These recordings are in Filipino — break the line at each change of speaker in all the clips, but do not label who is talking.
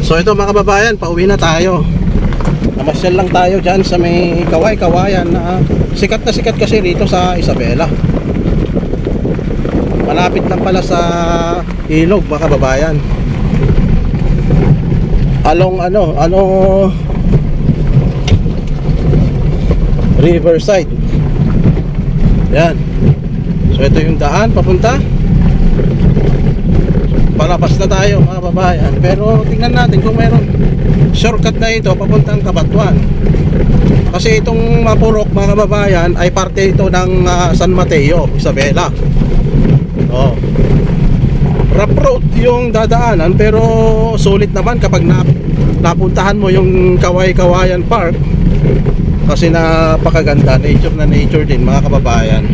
So ito mga kababayan, pauwi na tayo. Namasyal lang tayo dyan sa may Kaway-Kawayan na sikat na sikat kasi rito sa Isabela. Malapit lang pala sa ilog mga kababayan. Along Riverside. Yan. So ito yung daan papunta. Palabas na tayo mga kababayan. Pero tingnan natin kung meron shortcut na ito papuntang Cabanatuan. Kasi itong Mapurok mga kababayan ay parte ito ng San Mateo, Isabela. Oh. Rough road yung dadaanan pero sulit naman kapag napuntahan mo yung Kaway-Kawayan Park. Kasi napakaganda, nature na nature din mga kababayan.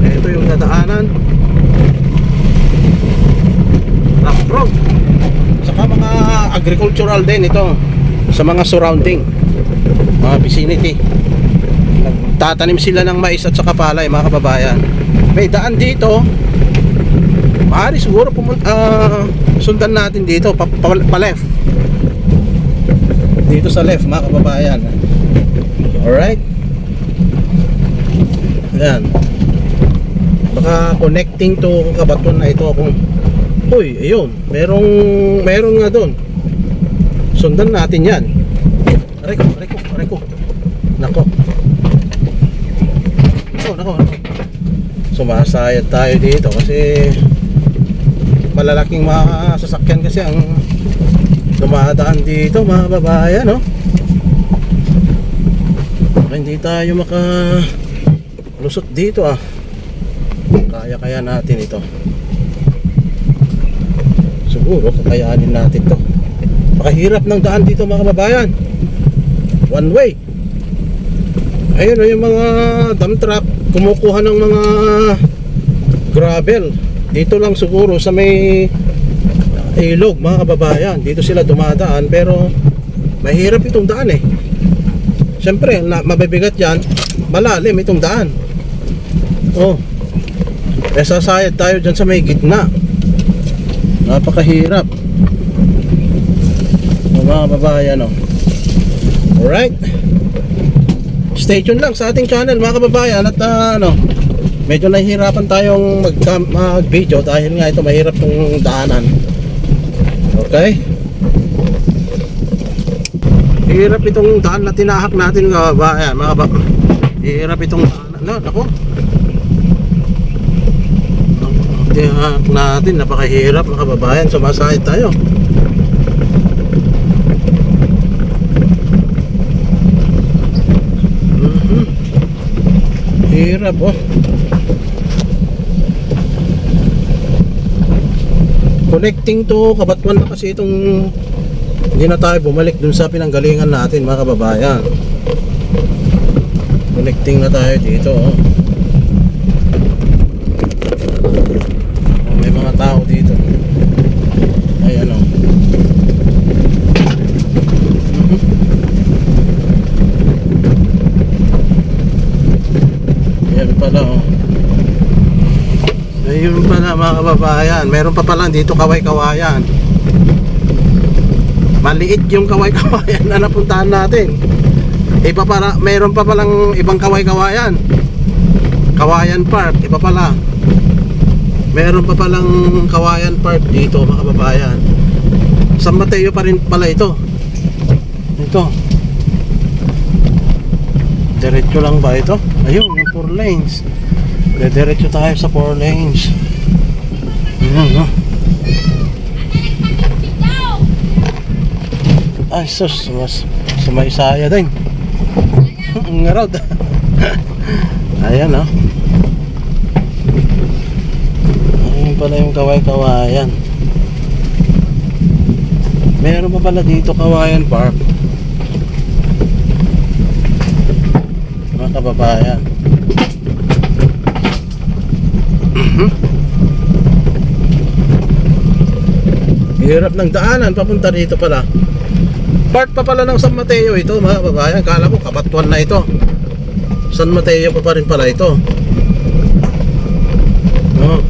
Ito yung dadaanan, rough road. Saka mga agricultural din ito sa mga surrounding, mga vicinity. Nagtatanim sila ng mais at saka palay mga kababayan. May daan dito. Maaari siguro sundan natin dito pa left. Dito sa left mga kababayan. Alright. Ayan. Baka connecting to Cabanatuan na ito kung uy, ayun, merong nga doon. Sundan natin yan. Areko. Nako. Sumasayad tayo dito kasi malalaking mga sasakyan kasi ang dumadaan dito mga babayan, no? Hindi tayo makalusot dito kaya natin ito. Siguro kakayanin natin to. Pakahirap ng daan dito mga kababayan. One way. Ayun yung mga dump truck kumukuha ng mga gravel. Dito lang siguro sa may ilog mga kababayan. Dito sila dumadaan pero mahirap itong daan eh. Siyempre mabibigat yan. Malalim itong daan. Oh. Sasayad tayo dyan sa may gitna. Napakahirap mga kababayan, oh. Alright. Stay tuned lang sa ating channel mga kababayan. At medyo nahihirapan tayong mag-video dahil nga ito mahirap tong daanan. Okay. Hirap itong daan na tinahak natin mga kababayan. Hirap itong daan. Ako. Tinahak natin, napakahirap mga kababayan. Sumasahid tayo. Hirap, oh. Connecting to Cabanatuan na kasi itong hindi na tayo bumalik dun sa pinanggalingan natin mga kababayan. Connecting na tayo dito, oh. May mga tao dito. Ayan, oh. Ayan pala, oh. Ayun pala mga kababayan. Meron pa pala dito Kaway-Kawayan. Maliit yung Kaway-Kawayan na napuntahan natin. Iba para, meron pa palang ibang Kaway-Kawayan. Kawayan Park, iba pala. Meron pa palang Kawayan Park dito mga kababayan. San Mateo pa rin pala ito. Ito. Diretso lang ba ito? Ayun, yung 4 lanes. Diretso tayo sa 4 lanes. Ayan, no? Ay, sus, sumaysaya din. Ang road. Ayan, no? Ayun pala yung Kaway-Kawayan. Meron pa pala dito Kawayan Park. Mga kababayan. Hirap ng daanan papunta dito pala. Part pa pala ng San Mateo ito mga kababayan. Kala ko Cabanatuan na ito. San Mateo pa rin pala ito. No.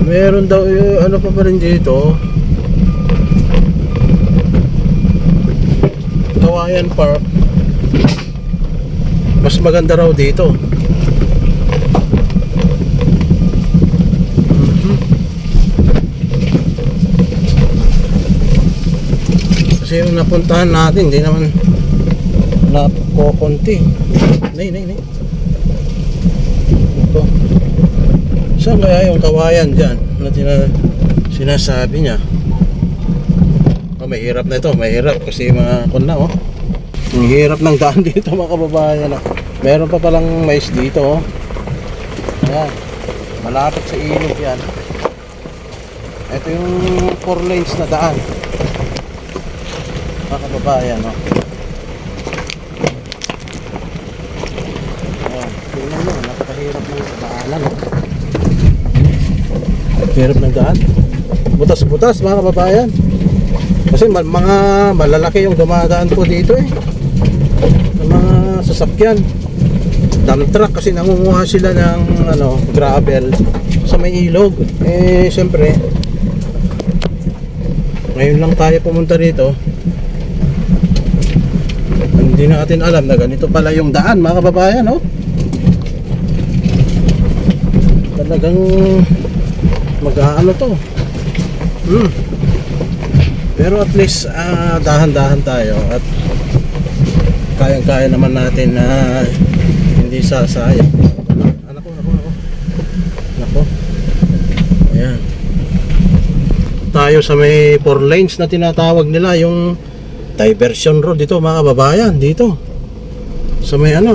Meron daw ano pa rin dito. Kawayan Park. Mas maganda raw dito. Kasi yung napuntahan natin, hindi naman nakukunti. Nay. Ito. Saan kaya yung kawayan dyan na sinasabi niya? Oh, mahirap na ito, mahirap kasi mga kuna, oh. Ang hirap ng daan dito mga kababayan, oh. Meron pa palang mais dito, oh. Ayan, malapit sa ilog yan. Ito yung 4 lanes na daan mga kababayan, oh. Ayan, tingnan nyo, napakahirap ng daanan, oh. Hirap ng daan, butas-butas mga kababayan. Kasi mga malalaki yung dumadaan po dito, eh. Mga sasakyan, dump truck, kasi nangunguha sila ng ano, gravel sa may ilog. Eh syempre ngayon lang tayo pumunta rito, hindi natin alam na ganito pala yung daan mga kababayan, oh. Talagang mag-aano to. Pero at least dahan-dahan tayo at kayang-kaya naman natin na hindi sasayang. Nako. Ayan. Tayo sa may 4 lanes na tinatawag nila, yung diversion road dito mga kababayan, dito sa may ano.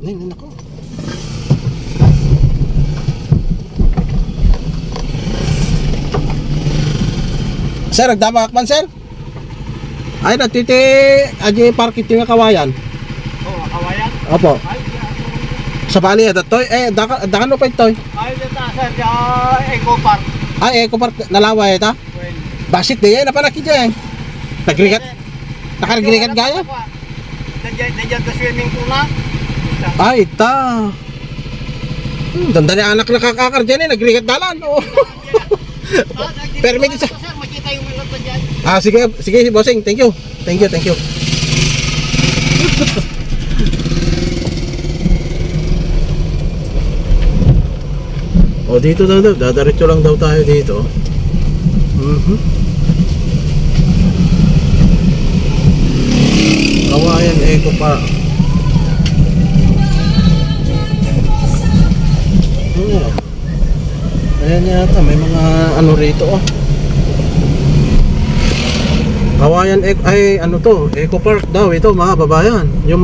Nako. Sir, nagdamak man sir? Ay, natiti aji parkit yung kawayan.
Oh, kawayan?
Opo. Sa bali ito, dakano pa ito?
Ay, dito sir, Eco Park.
Ay, Eco Park, nalawa ito?
Well,
Basit na yan, napanaki dyan. Nakarigat gaya?
Nandiyan ka swimming pool na?
Ay, ita. Danda ni anak nakakakar dyan eh, nagrigat dalan. Oh. Permit sa...
Sir, makita yung milot na dyan.
Sige, bossing, thank you. Thank you. O dito daw, dadaretso lang daw tayo dito. Kawayan Eco Park. Ayan yata, may mga ano rito, oh. Kawayan ay ano to, Eco Park daw ito mga babayan. Yung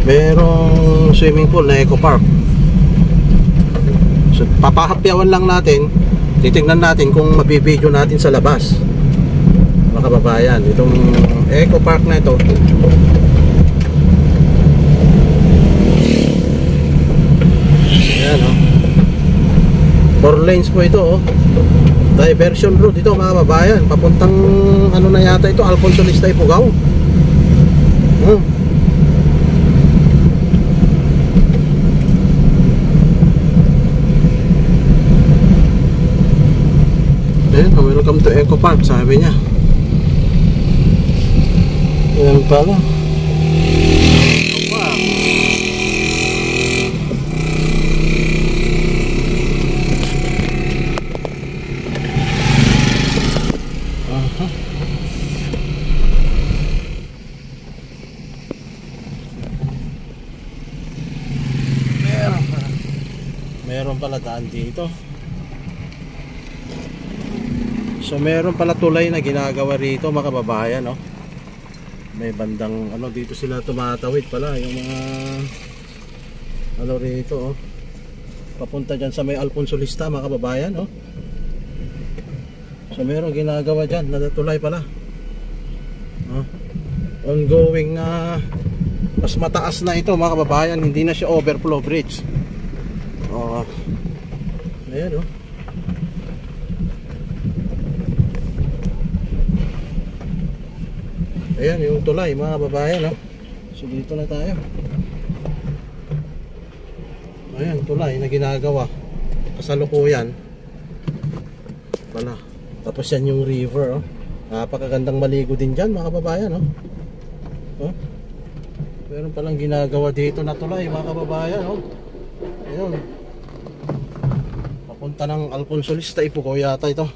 merong swimming pool na Eco Park. So papahapyawan lang natin, titignan natin kung mabibideo natin sa labas mga kababayan, itong Eco Park na ito. Ayan, oh. 4 lanes po ito, oh. Diversion road ito mga kababayan, papuntang ano na yata ito, Alfonso Lista Ifugao. Welcome to Eco Park, sabi niya. Yan pala. Meron pala daan dito. So meron pala tulay na ginagawa rito mga kababayan, no? May bandang ano dito sila tumatawid pala yung mga ano rito, oh. Papunta dyan sa may Alfonso Lista mga kababayan, no? So meron ginagawa dyan na tulay pala, ongoing na mas mataas na ito mga kababayan, hindi na siya overflow bridge. Ayan, oh. Ayan yung tulay mga kababayan, no? So dito na tayo. Ayan, tulay na ginagawa kasalukuyan pala. Tapos yan yung river, oh. Napakagandang maligo din dyan mga kababayan, oh. Oh? Meron palang ginagawa dito na tulay mga kababayan, oh. Ayun, papunta ng Alfonso Lista, Ipugaw yata ito.